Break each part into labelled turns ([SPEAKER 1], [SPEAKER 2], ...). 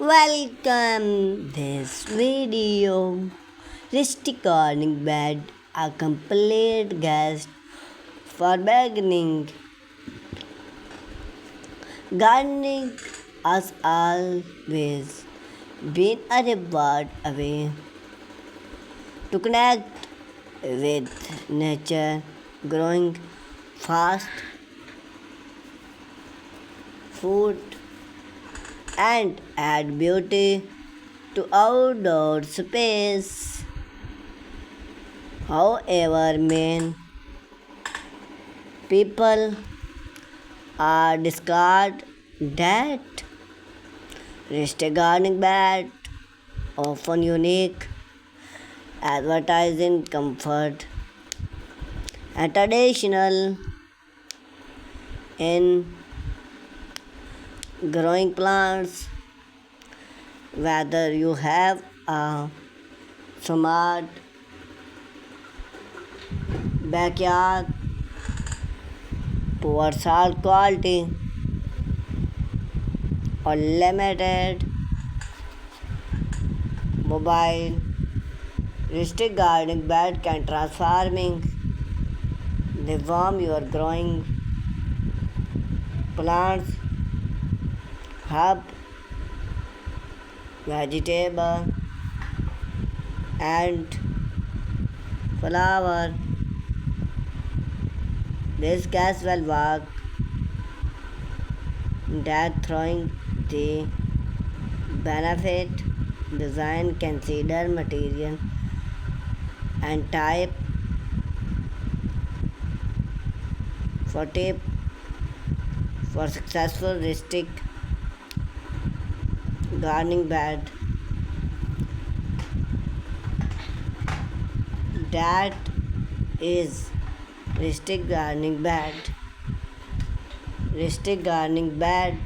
[SPEAKER 1] Welcome this video. Rustic gardening bed, a complete guest for beginning. Gardening has always been a reward away to connect with nature, growing fast food and add beauty to outdoor space. However, many people are discard that rustic gardening bed often unique, advertising comfort and traditional in growing plants. Whether you have a smart backyard, poor soil quality, or limited mobile, rustic gardening bed can transforming the warm you are growing plants, herb, vegetable, and flower. This casual work that throwing the benefit design consider material and type for tip for successful rustic gardening bed that is rustic gardening bed. Rustic gardening bed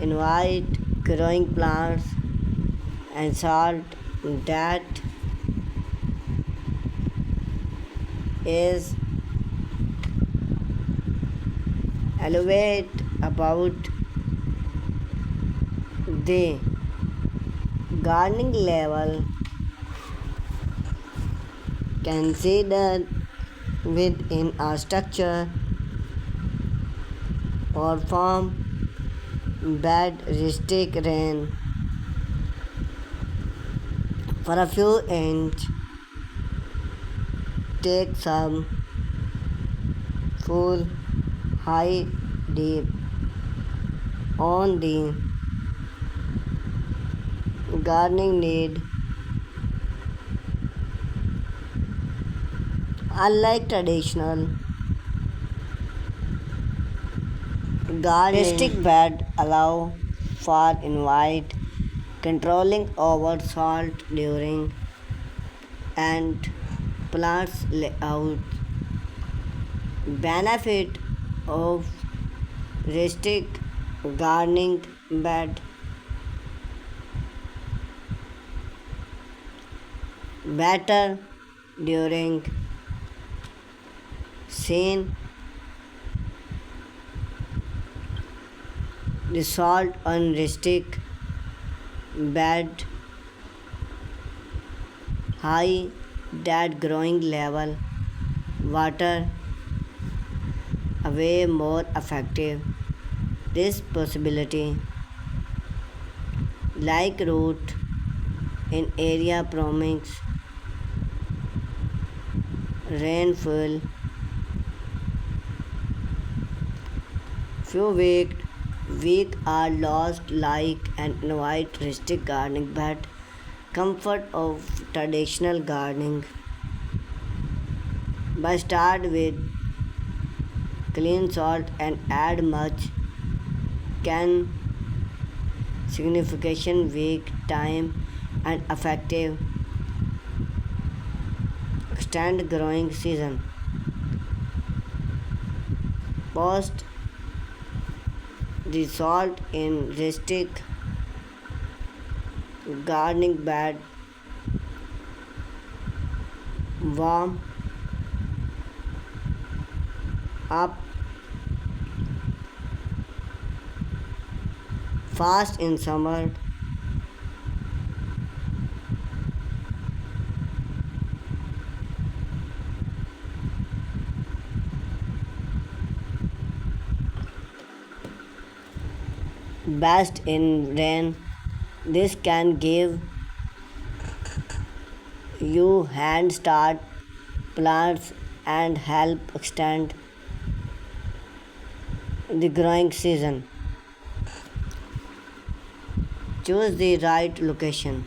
[SPEAKER 1] invite growing plants and salt that is elevate about the gardening level considered within a structure or form bed rustic rain for a few inch take some full high deep on the gardening need. Unlike traditional gardening, rustic bed allow for invite controlling over salt during and plants layout. Benefit of rustic gardening bed better during scene the salt on rustic bed high that growing level water away more effective. This possibility like root in area promising rainfall few week are lost like and invite rustic gardening bed comfort of traditional gardening by start with clean salt and add much can significant week time and effective extend growing season post the salt in rustic gardening bed warm up fast in summer best in rain. This can give you hand start plants and help extend the growing season. Choose the right location.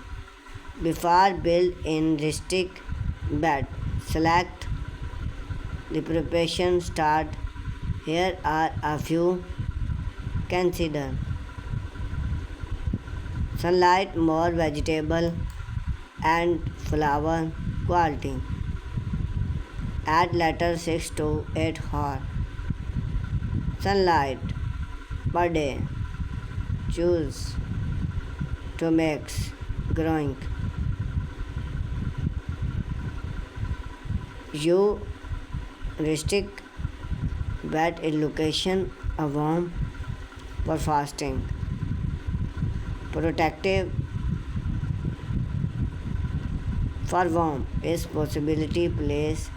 [SPEAKER 1] Before build in restrict bed, select the preparation start. Here are a few consider. Sunlight, more vegetable and flower quality. Add later 6 to 8 hours. Sunlight per day. Choose to mix growing. You restrict bed in location a warm for fasting. Protective for warm is possibility place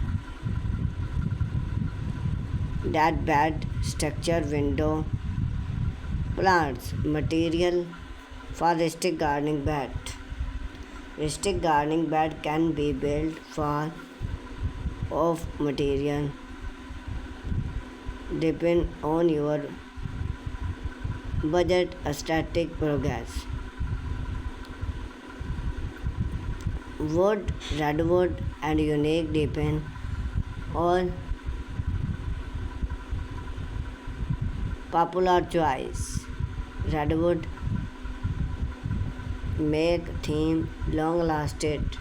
[SPEAKER 1] that bed structure window plants material for rustic gardening bed. Rustic gardening bed can be built for of material depend on your budget aesthetic progress. Wood, redwood and unique depend on popular choice. Redwood make theme long lasted.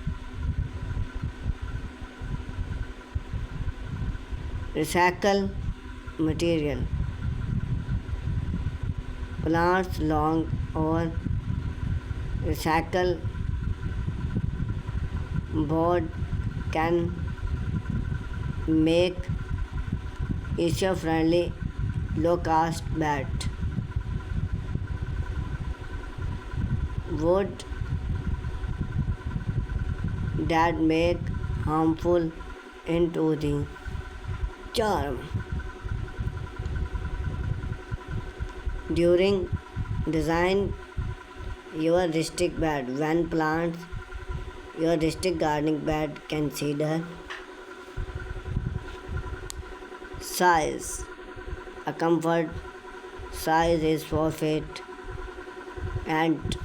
[SPEAKER 1] Recycle material. Plants long or recycle board can make eco friendly low cost bed. Wood that make harmful into the charm. During design your district bed when plants your district gardening bed consider size. A comfort size is 4 feet and